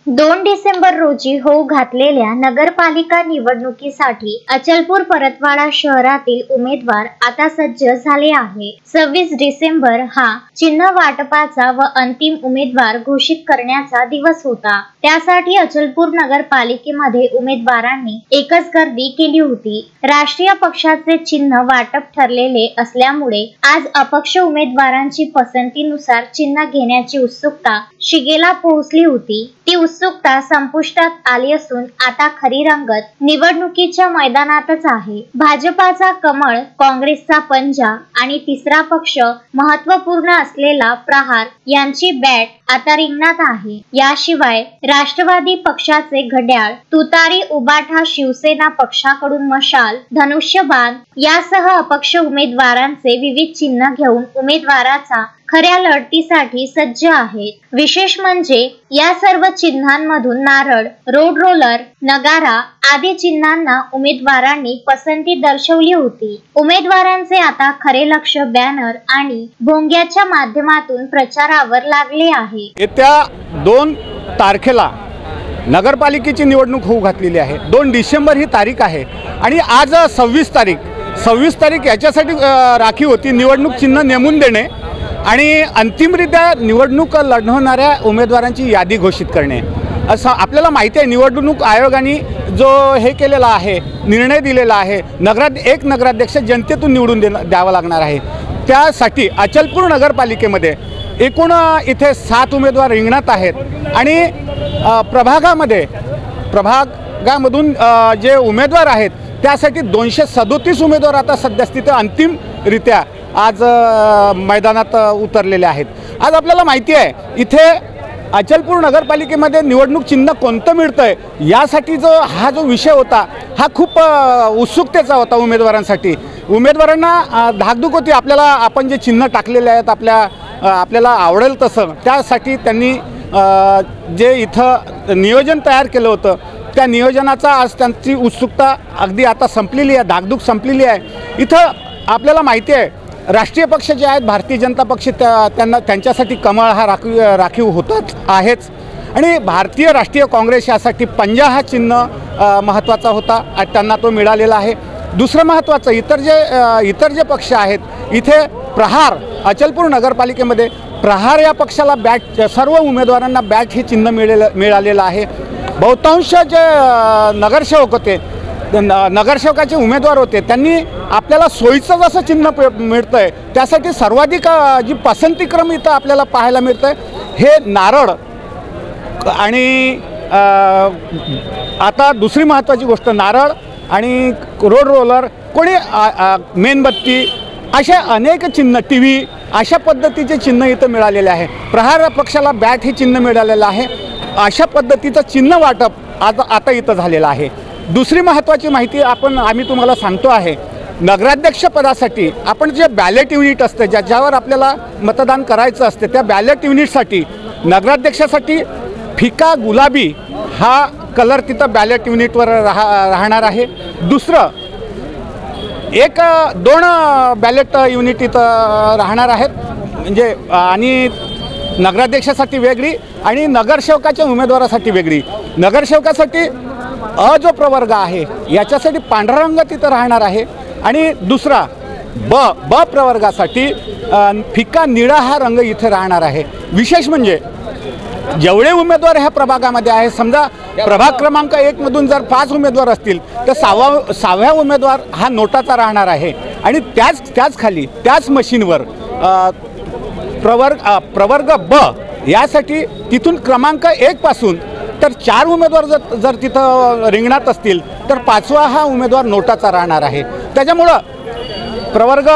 2 डिसेंबर रोजी होऊ घातलेल्या नगरपालिका निवडणुकीसाठी अचलपूर परतवाडा शहरातील उमेदवार आता सज्ज झाले आहे। 26 डिसेंबर हा चिन्ह वाटपाचा व अंतिम उमेदवार घोषित करण्याचा दिवस होता। त्यासाठी अचलपूर नगरपालिकेमध्ये उमेदवारांनी एकच गर्दी केली होती। राष्ट्रीय पक्षाचे चिन्ह वाटप ठरलेले असल्यामुळे आज अपक्ष उमेदवारांची पसंतीनुसार चिन्ह घेण्याची उत्सुकता शिगेला पोहोचली होती। ती उत्सुकता संपुष्टात आली असून आता खरी रंगत निवडणुकीच्या मैदानातच आहे। भाजपाचा कमळ, काँग्रेसचा पंजा आणि तिसरा पक्ष महत्त्वपूर्ण असलेला प्रहार यांची बॅट आता रिंगणात आहे। याशिवाय राष्ट्रवादी पक्षाचे घड्याळ, तुतारी, उबाठा, शिवसेना पक्षाकडून मशाल, धनुष्यबाण यासह अपक्ष उमेदवारांचे विविध चिन्ह घेऊन उमेदवाराचा खऱ्या लढतीसाठी सज्ज आहेत। विशेष म्हणजे या सर्व चिन्हांमधून नारळ, रोड रोलर, नगारा आदी चिन्हांना उमेदवारांनी पसंती दर्शवली होती। उमेदवारांचे आता खरे लक्ष बॅनर आणि भोंग्याच्या माध्यमातून प्रचारावर लागले आहे। येत्या 2 तारखेला नगरपालिकेची निवडणूक होऊ घातलेली आहे। 2 डिसेंबर ही तारीख आहे आणि आज 26 तारीख याच्यासाठी राखीव होती। निवडणूक चिन्ह नेमून देणे आणि अंतिमरित्या निवडणूक लढवणाऱ्या उमेदवारांची यादी घोषित करणे असं आपल्याला माहिती आहे। निवडणूक आयोगाने जो हे केलेला आहे, निर्णय दिलेला आहे, एक नगराध्यक्ष जनतेतून निवडून द्यावा लागणार आहे। त्यासाठी अचलपूर नगरपालिकेमध्ये एकूण इथे 7 उमेदवार रिंगणात आहेत आणि प्रभागामधून जे उमेदवार आहेत त्यासाठी 237 उमेदवार आता सद्यस्थिती अंतिमरित्या आज मैदानात उतरलेले आहेत। आज आपल्याला माहिती आहे इथे अचलपूर नगरपालिकेमध्ये निवडणूक चिन्ह कोणतं मिळतंय यासाठी हा जो विषय होता हा खूप उत्सुकतेचा होता उमेदवारांसाठी। उमेदवारांना धाकधूक होती आपण जे चिन्ह टाकलेले आहेत आपल्याला आवडेल तसं। त्यासाठी त्यांनी जे इथं नियोजन तयार केलं होतं त्या नियोजनाचा आज त्यांची उत्सुकता अगदी आता संपलेली आहे, धाकधूक संपलेली आहे। इथं आपल्याला माहिती आहे राष्ट्रीय पक्ष जे आहेत भारतीय जनता पक्ष त्यांच्यासाठी कमळ हा राखीव होतच आहेच आणि भारतीय राष्ट्रीय काँग्रेस यासाठी पंजा हा चिन्ह महत्त्वाचा होता आणि त्यांना तो मिळालेला आहे। दुसरं महत्त्वाचं इतर जे पक्ष आहेत इथे प्रहार, अचलपूर नगरपालिकेमध्ये प्रहार या पक्षाला बॅट, सर्व उमेदवारांना बॅट हे चिन्ह मिळालेलं आहे। बहुतांश जे नगरसेवक होते, नगरसेवकाचे उमेदवार होते त्यांनी आपल्याला सोयीचं जसं चिन्ह मिळतंय त्यासाठी सर्वाधिक जी पसंतीक्रम इथं आपल्याला पाहायला मिळतंय हे नारळ आणि आता दुसरी महत्त्वाची गोष्ट नारळ आणि रोड रोलर, कोणी मेणबत्ती अशा अनेक चिन्ह, टीव्ही अशा पद्धतीचे चिन्ह इथं मिळालेले आहे। प्रहार पक्षाला बॅट हे चिन्ह मिळालेलं आहे। अशा पद्धतीचं चिन्ह वाटप आता इथं झालेलं आहे। दुसरी महत्त्वाची माहिती आम्ही तुम्हाला सांगतो आहे, नगराध्यक्ष पदासाठी आपण जे बॅलेट युनिट असते ज्याच्यावर आपल्याला मतदान करायचं असते त्या बॅलेट युनिटसाठी नगराध्यक्षासाठी फिका गुलाबी हा कलर तिथं बॅलेट युनिटवर राहणार आहे। दुसरं 2 बॅलेट युनिट इथं राहणार आहेत म्हणजे आणि नगराध्यक्षासाठी वेगळी आणि नगरसेवकाच्या उमेदवारासाठी वेगळी। नगरसेवकासाठी जो प्रवर्ग आहे याच्यासाठी पांढरा रंग तिथं राहणार आहे आणि दुसरा ब प्रवर्गासाठी फिका निळा हा रंग इथे राहणार आहे। विशेष म्हणजे जेवढे उमेदवार ह्या प्रभागामध्ये आहे, समजा प्रभाग क्रमांक 1 मधून जर 5 उमेदवार असतील तर 6व्या उमेदवार हा नोटाचा राहणार आहे आणि त्याच खाली त्याच मशीनवर प्रवर्ग ब यासाठी तिथून क्रमांक 1 पासून तर 4 उमेदवार जर तिथं रिंगणात असतील तर 5वा हा उमेदवार नोटाचा राहणार आहे। त्याच्यामुळं प्रवर्ग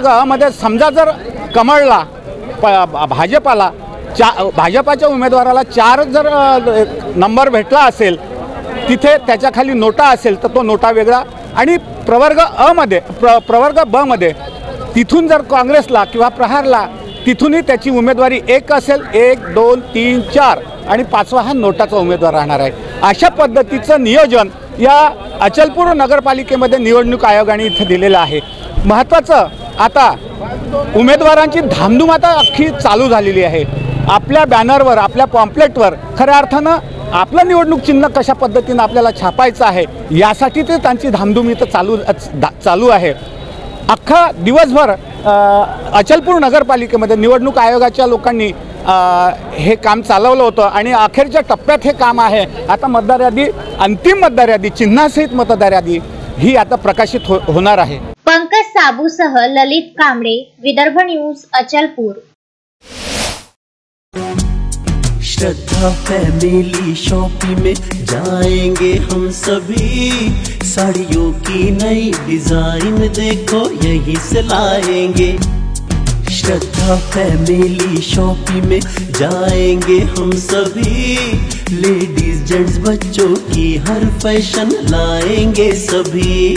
अ मध्ये समजा जर कमळला भाजपाच्या उमेदवाराला 4 जर नंबर भेटला असेल तिथे त्याच्याखाली नोटा असेल तर तो नोटा वेगळा आणि प्रवर्ग ब मध्ये तिथून जर काँग्रेसला किंवा प्रहारला तिथूनही त्याची उमेदवारी 1 असेल, 1, 2, 3, 4 आणि 5वा हा नोटाचा उमेदवार राहणार आहे। अशा पद्धतीचं नियोजन या अचलपूर नगरपालिकेमध्ये निवडणूक आयोगाने इथे दिलेलं आहे। महत्त्वाचं आता उमेदवारांची धामधूम आता अख्खी चालू झालेली आहे। आपल्या बॅनरवर, आपल्या पॉम्पलेटवर खऱ्या अर्थानं आपलं निवडणूक चिन्ह कशा पद्धतीनं आपल्याला छापायचं आहे यासाठी ते त्यांची धामधूम इथं चालू आहे. अख्खा दिवसभर अचलपूर नगरपालिकेमध्ये निवडणूक आयोगाच्या लोकांनी हे काम चालवलं होतं आणि अखेरच्या टप्प्यात हे काम आहे. आता मतदार यादी, अंतिम मतदार यादी, चिन्हासहित मतदार यादी ही आता प्रकाशित होणार आहे. पंकज साबूसह ललित कांबळे, विदर्भ न्यूज, अचलपूर. श्रद्धा फैमिली शॉपिंग में जाएंगे हम सभी, साड़ियों की नई डिजाइन देखो यहीं से लाएंगे. श्रद्धा फैमिली शॉपिंग में जाएंगे हम सभी, लेडीज जेंट्स बच्चों की हर फैशन लाएंगे सभी.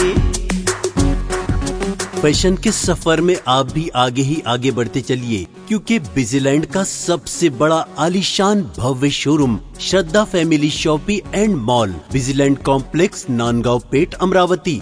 फैशन के सफर में आप भी आगे ही आगे बढ़ते चलिए, क्योंकि बिजीलैंड का सबसे बड़ा आलीशान भव्य showroom Shraddha family shopping and mall, Busyland complex, Nandgaon Peth, Amravati.